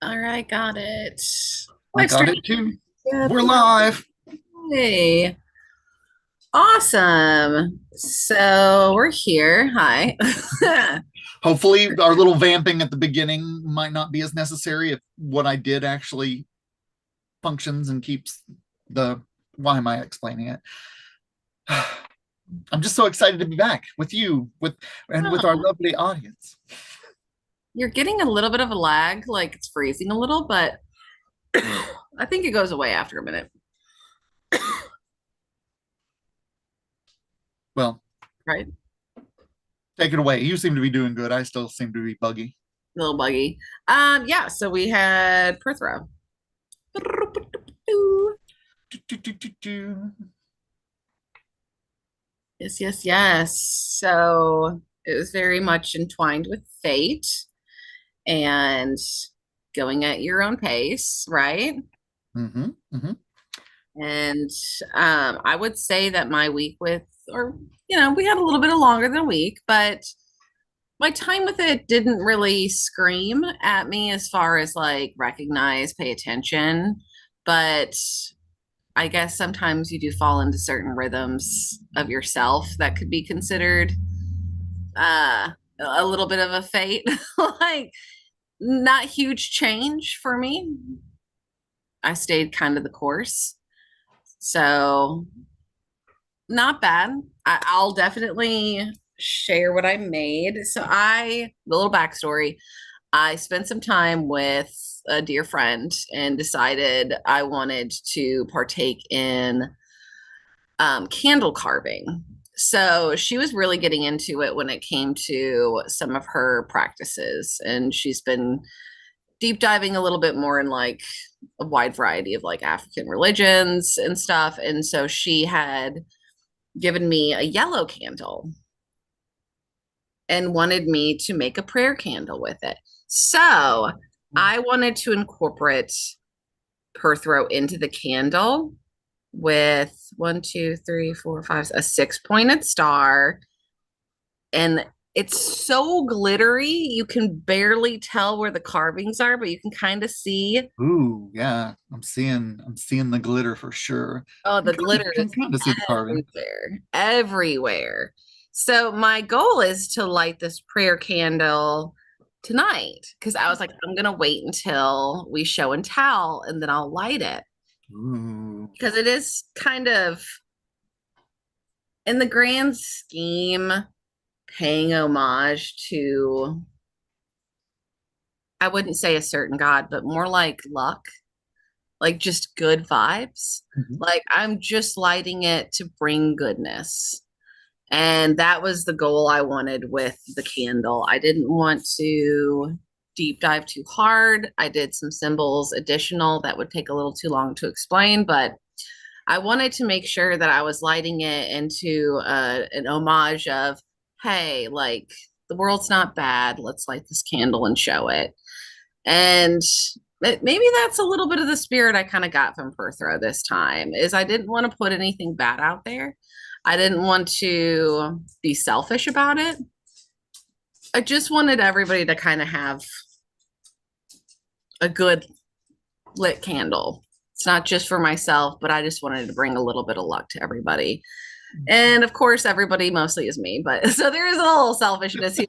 All right, got it. I Live got stream. it too. Yep. We're live. Hey, awesome. So we're here. Hi. Hopefully, our little vamping at the beginning might not be as necessary if what I did actually functions and keeps the. Why am I explaining it? I'm just so excited to be back with you, with our Oh, lovely audience. you're getting a little bit of a lag, like it's freezing a little, but I think it goes away after a minute, Well, right? take it away. You seem to be doing good. I still seem to be buggy. A little buggy. Yeah, so we had Perth Row. Yes, yes, yes. So it was very much entwined with fate and going at your own pace, right? Mm-hmm. Mm-hmm. And I would say that my week with, or, we had a little bit of longer than a week, but my time with it didn't really scream at me as far as like recognize, pay attention. But I guess sometimes you do fall into certain rhythms of yourself that could be considered a little bit of a fate. Like, not huge change for me. I stayed kind of the course. So not bad. I'll definitely share what I made. The little backstory, I spent some time with a dear friend and decided I wanted to partake in candle carving. So she was really getting into it when it came to some of her practices. And she's been deep diving a little bit more in like a wide variety of like African religions and stuff. And so she had given me a yellow candle and wanted me to make a prayer candle with it. So I wanted to incorporate Perthrow into the candle with one, two, three, four, five, a six-pointed star. And it's so glittery, you can barely tell where the carvings are, but you can kind of see. Ooh, yeah. I'm seeing the glitter for sure. Oh, I the kind of glitter can is kind of see the carving. everywhere, everywhere. So my goal is to light this prayer candle tonight because I was like, I'm gonna wait until we show and tell and then I'll light it Ooh. because it is kind of in the grand scheme paying homage to, I wouldn't say a certain god, but more like luck, like just good vibes. Mhm. Like I'm just lighting it to bring goodness. And that was the goal I wanted with the candle. I didn't want to deep dive too hard. I did some symbols additional that would take a little too long to explain, but I wanted to make sure that I was lighting it into an homage of, hey, like the world's not bad. Let's light this candle and show it. And maybe that's a little bit of the spirit I kind of got from Perthrow this time is I didn't want to put anything bad out there. I didn't want to be selfish about it. I just wanted everybody to kind of have a good lit candle. It's not just for myself, but I just wanted to bring a little bit of luck to everybody. And of course, everybody mostly is me, but so there is a little selfishness here.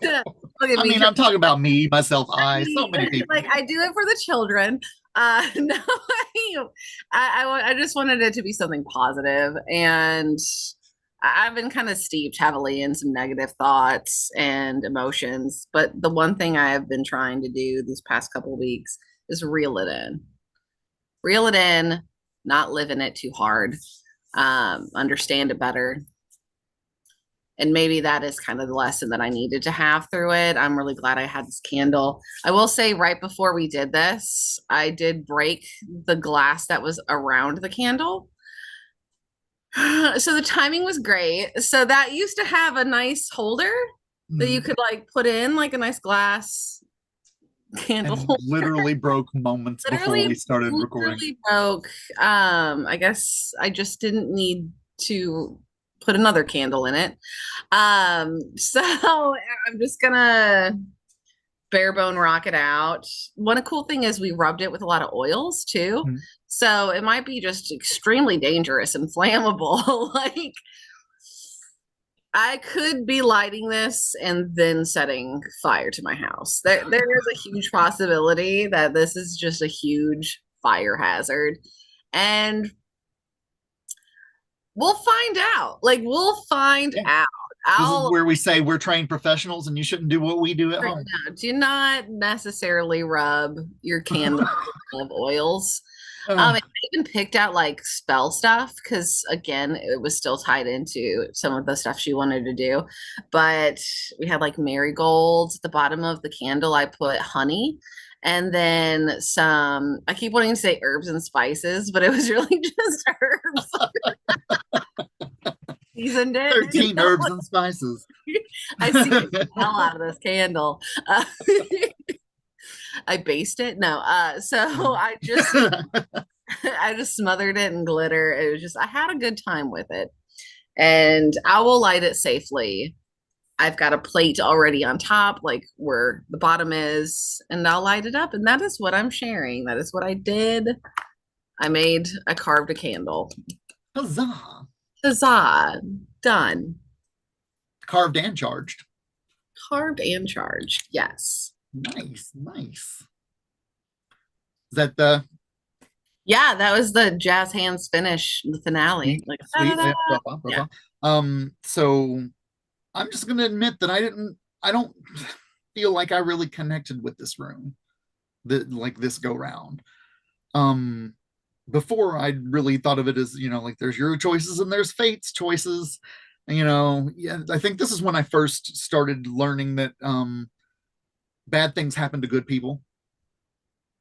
Look at I me. mean, I'm talking about me, myself, so many Like people. I do it for the children. No, I just wanted it to be something positive, and I've been kind of steeped heavily in some negative thoughts and emotions. But the one thing I have been trying to do these past couple of weeks is reel it in, not live in it too hard, understand it better, and maybe that is kind of the lesson that I needed to have through it. I'm really glad I had this candle. I will say, right before we did this, I did break the glass that was around the candle. So the timing was great. So that used to have a nice holder that you Mm. could like put in like a nice glass candle And holder. literally broke moments before we started recording. Literally broke. I guess I just didn't need to put another candle in it. So I'm just gonna bare bone rock it out. One cool thing is we rubbed it with a lot of oils too. Mhm. So it might be just extremely dangerous and flammable. Like I could be lighting this and then setting fire to my house. There is a huge possibility that this is just a huge fire hazard. And we'll find out. Like we'll find Yeah. out. This is I'll where we say we're trained professionals and you shouldn't do what we do at no, home. do not necessarily rub your candle of oils. I even picked out like spell stuff because again, it was still tied into some of the stuff she wanted to do. But we had like marigolds at the bottom of the candle. I put honey and then some, I keep wanting to say herbs and spices, but it was really just herbs. Seasoned it. 13 herbs and spices. I see the hell out of this candle. I based it. No, so I just smothered it in glitter. It was just I had a good time with it. And I will light it safely. I've got a plate already on top, like where the bottom is, and I'll light it up. And that is what I'm sharing. That is what I did. I carved a candle. Huzzah. Huzzah. Done. Carved and charged. Carved and charged. Yes. Nice, nice. Is that the Yeah, that was the jazz hands finish, the finale. Like, sweet? da-da-da. Yeah. So I'm just gonna admit that I don't feel like I really connected with this room that like this go round. Before I really thought of it as, like there's your choices and there's fate's choices. Yeah, I think this is when I first started learning that bad things happen to good people,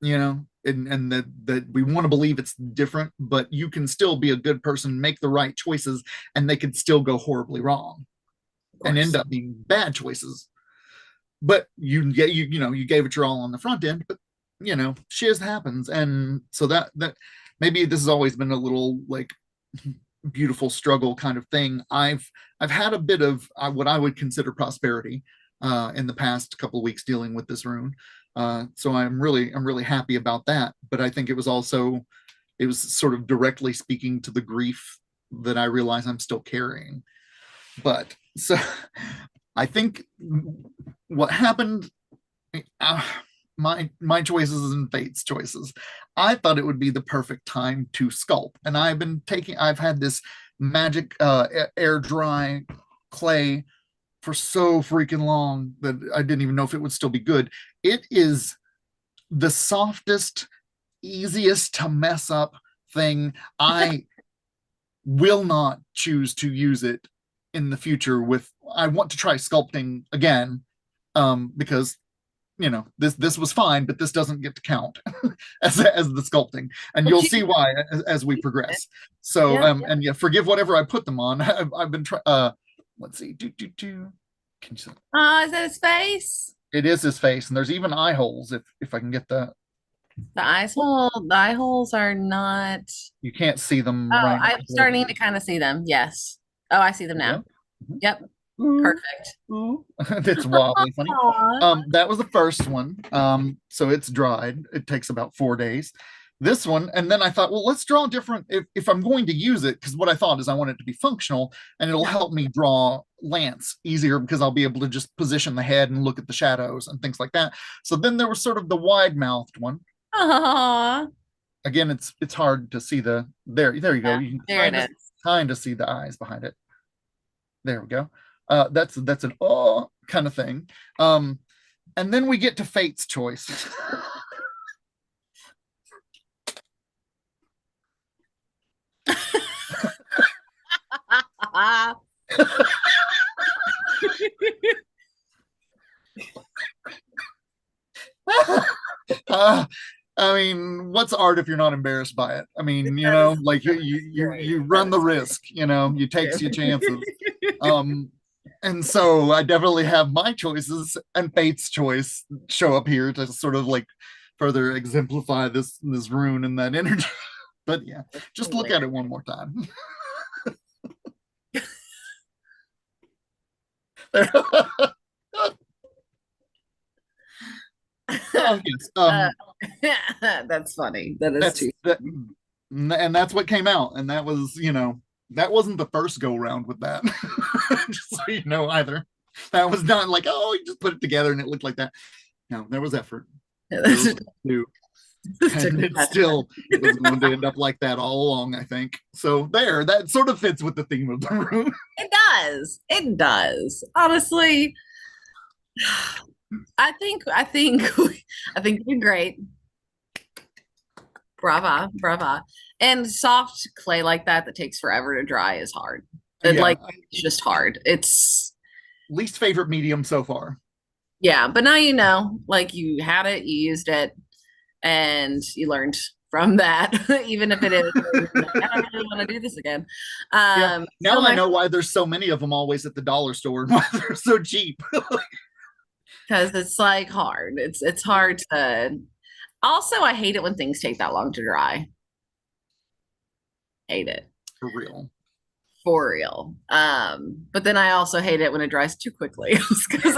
and that we want to believe it's different, but you can still be a good person, make the right choices, and they could still go horribly wrong and end up being bad choices. But you gave it your all on the front end, but shiz happens. And so that maybe this has always been a little like beautiful struggle kind of thing. I've had a bit of what I would consider prosperity in the past couple of weeks dealing with this rune. So I'm really happy about that. But I think it was sort of directly speaking to the grief that I realize I'm still carrying. But so I think what happened, my choices and fate's choices. I thought it would be the perfect time to sculpt, and I've had this magic air dry clay for so freaking long that I didn't even know if it would still be good. It is the softest, easiest to mess up thing. I will not choose to use it in the future. I want to try sculpting again, because this was fine, but this doesn't get to count as the sculpting, and you'll see why as we progress. So and yeah, forgive whatever I put them on. I've been trying. Let's see. Can you see? Is that his face? It is his face, and there's even eye holes. If I can get the eye holes are not. You can't see them. Oh, right I'm starting to kind of see them. Yes. Oh, I see them now. Yep. Perfect. It's wobbly funny. That was the first one. So it's dried. It takes about 4 days. This one, and then I thought, well, let's draw different if I'm going to use it, because what I thought is I want it to be functional, and it'll help me draw Lance easier because I'll be able to just position the head and look at the shadows and things like that. So then there was sort of the wide-mouthed one. Aww. Again, it's hard to see there you go. Yeah, You there can it is. kind of see the eyes behind it. There we go. That's an kind of thing. And then we get to fate's choice. I mean, what's art if you're not embarrassed by it? I mean, like you run the risk, you take your chances. And so I definitely have my choices and fate's choice show up here to sort of like further exemplify this rune and that energy. But yeah, just look at it one more time. Oh yes. That's funny. That is That's too that, funny. and that's what came out, and that was, that wasn't the first go round with that. Just so you know, either that was not like, oh, you just put it together and it looked like that. No, there was effort. There was do, and it was going to end up like that all along, I think. So there, that sort of fits with the theme of the room. It does. It does. Honestly, I think you're great. Brava, brava. And soft clay like that takes forever to dry is hard. Yeah, It's just hard. It's least favorite medium so far. yeah, but now you know, like you had it, you used it, and you learned from that, even if it is like, I don't really want to do this again. Yeah. Now So I know why there's so many of them always at the dollar store and why they're so cheap. because it's like hard. It's hard to also I hate it when things take that long to dry. Hate it. For real. For real. But then I also hate it when it dries too quickly. Because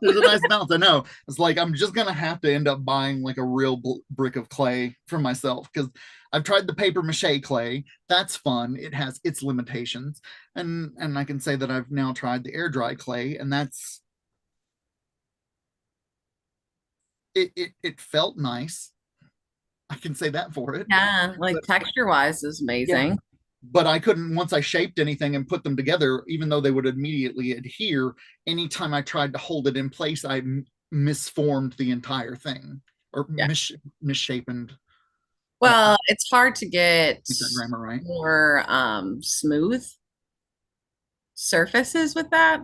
There's a nice balance. I know. It's like I'm just gonna have to end up buying like a real brick of clay for myself because I've tried the paper mache clay. That's fun. It has its limitations, and I can say that I've now tried the air dry clay, and that's it felt nice. I can say that for it. yeah, like But texture wise is yeah, amazing. but I couldn't, once I shaped anything and put them together, even though they would immediately adhere, anytime I tried to hold it in place, I misformed the entire thing or Yeah. misshapened. Well, it's hard to get Is that grammar right? more smooth surfaces with that.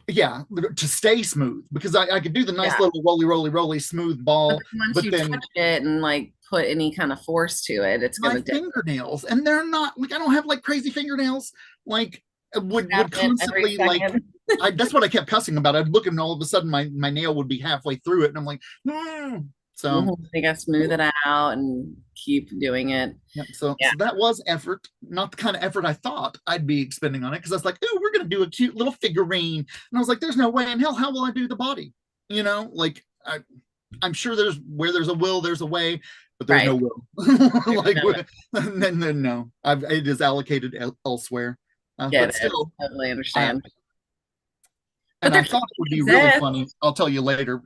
Yeah, to stay smooth because I could do the nice Yeah. little roly smooth But ball, then once but you then touch it and like put any kind of force to it, it's my gonna fingernails, and they're not like, I don't have like crazy fingernails, like would happen every constantly like second. that's what I kept cussing about. I'd look and all of a sudden my nail would be halfway through it, and I'm like, so They gotta smooth it out and keep doing it. yeah, so Yeah. so that was effort, not the kind of effort I thought I'd be expending on it because I was like, oh, we're gonna do a cute little figurine, and I was like, there's no way in hell how will I do the body, like I'm sure where there's a will, there's a way, but there's Right. no will. Like, then no, it is allocated elsewhere. Get But it. still, Totally understand. But and I they're thought it would be really exist. funny. I'll tell you later.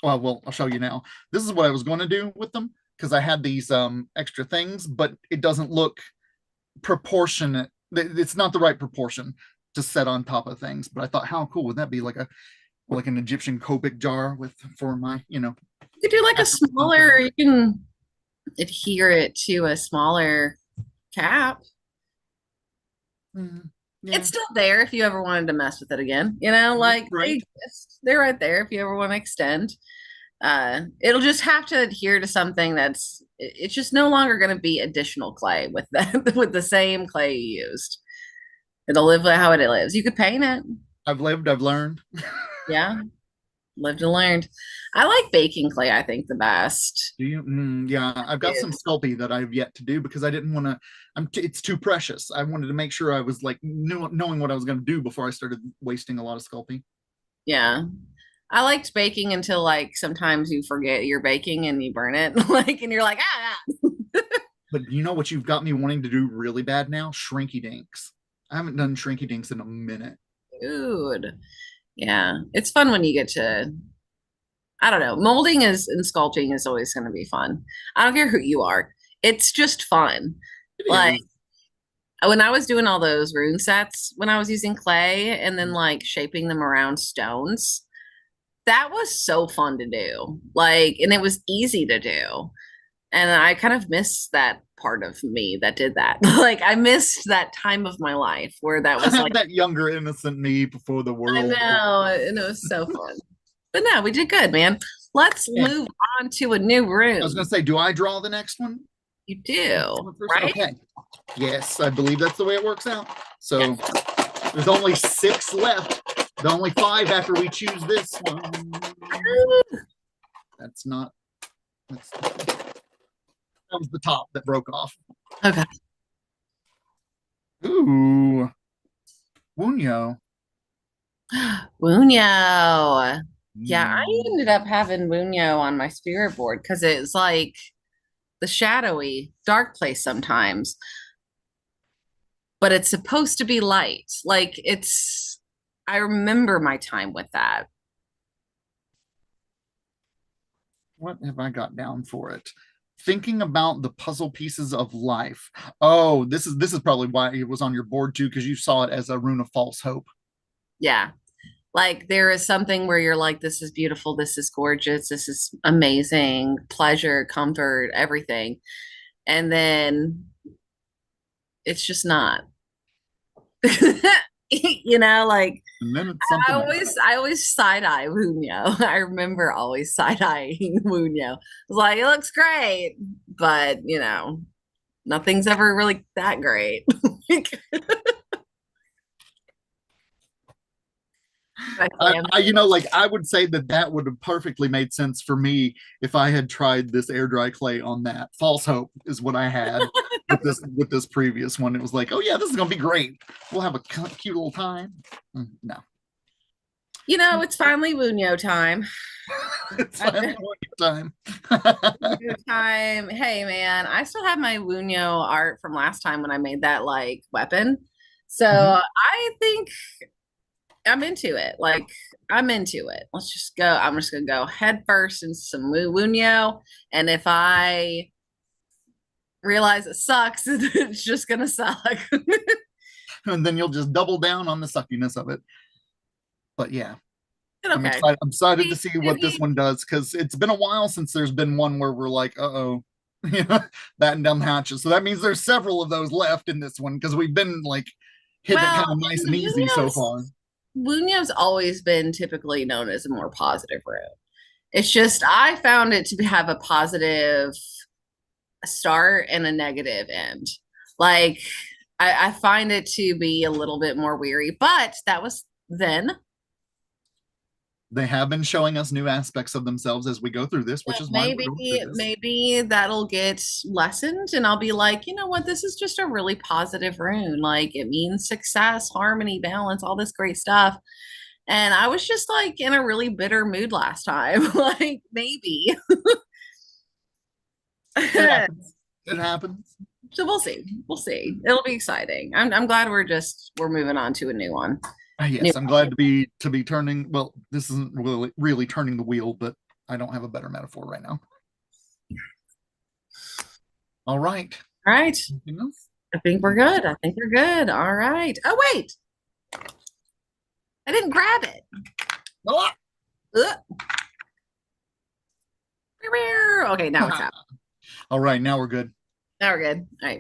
Well, I'll show you now. This is what I was going to do with them because I had these extra things, but it doesn't look proportionate. It's not the right proportion to set on top of things. But I thought, how cool would that be? Like an Egyptian Copic jar for my, You could do like a smaller, you can adhere it to a smaller cap. Yeah. It's still there if you ever wanted to mess with it again. Like they Right. exist. They're right there if you ever want to extend. It'll just have to adhere to something it's just no longer going to be additional clay with that with the same clay you used. It'll live how it lives. You could paint it. I've lived, I've learned. Yeah. Lived and learned. I like baking clay, I think the best. Do you? Yeah, I've got some Sculpey that I've yet to do because I didn't want to. It's too precious. I wanted to make sure I was like knowing what I was going to do before I started wasting a lot of Sculpey. Yeah. I liked baking until like sometimes you forget you're baking and you burn it. And you're like, But you know what you've got me wanting to do really bad now? Shrinky dinks. I haven't done shrinky dinks in a minute. dude. Yeah. It's fun when you get to, I don't know, molding is and sculpting is always going to be fun. I don't care who you are. It's just fun. It Like is. when I was doing all those rune sets, when I was using clay and then like shaping them around stones, that was so fun to do. And it was easy to do. And I kind of miss that part of me that did that. I missed that time of my life where that was like that younger innocent me before the I world. know, and it was so fun. But no, we did good, man. Let's move on to a new room. I was going to say, do I draw the next one? You do, right? Okay. Yes, I believe that's the way it works out. So there's only 6 left. The only 5 after we choose this one. That was the top that broke off. Okay. Ooh. Wunyo. Wunyo. Yeah, I Mm. ended up having Wunyo on my spirit board because it's like the shadowy, dark place sometimes, but it's supposed to be light. Like I remember my time with that. What have I got down for it? Thinking about the puzzle pieces of life. Oh, this is probably why it was on your board too, because you saw it as a rune of false hope. Yeah. Like there is something where you're like, this is beautiful, this is gorgeous, this is amazing, pleasure, comfort, everything. And then it's just not. Like And then it's something else. I always side eye Wunyo. I remember always side eyeing Wunyo. It's like it looks great, but nothing's ever really that great. Like I would say that that would have perfectly made sense for me if I had tried this air dry clay on that. False hope is what I had with this previous one. It was like, oh yeah, this is gonna be great. We'll have a cute little time. No, It's finally Wunyo time. it's finally time. Wunyo time. Hey man, I still have my Wunyo art from last time when I made that like weapon. So Mhm. I think I'm into it. Like I'm into it. Let's just go. I'm just gonna go head first into some Wunyo. And if I realize it sucks, it's just gonna suck. And then you'll just double down on the suckiness of it. But yeah, I'm Okay. excited. I'm excited to see what this Maybe, one does because it's been a while since there's been one where we're like, oh, batten down the hatches. So that means there's several of those left in this one because we've been like hitting it well, kind of nice and and easy so far. Wunyo's always been typically known as a more positive route. It's just I found it to have a positive start and a negative end. Like I find it to be a little bit more weary, but that was then. They have been showing us new aspects of themselves as we go through this, which But is why we're maybe going through this. maybe that'll get lessened and I'll be like, you know what, this is just a really positive rune. Like it means success, harmony, balance, all this great stuff. And I was just like in a really bitter mood last time. Like maybe. It happens. It happens. So we'll see. We'll see. It'll be exciting. I'm glad we're moving on to a new one. New Yes, I'm glad to be turning. Well, this isn't really turning the wheel, but I don't have a better metaphor right now. All right. All right. Anything else? I think we're good. I think we're good. All right. Oh wait. I didn't grab it. Ah! Ugh. Okay, now it's out. All right, now we're good. Now we're good. All right.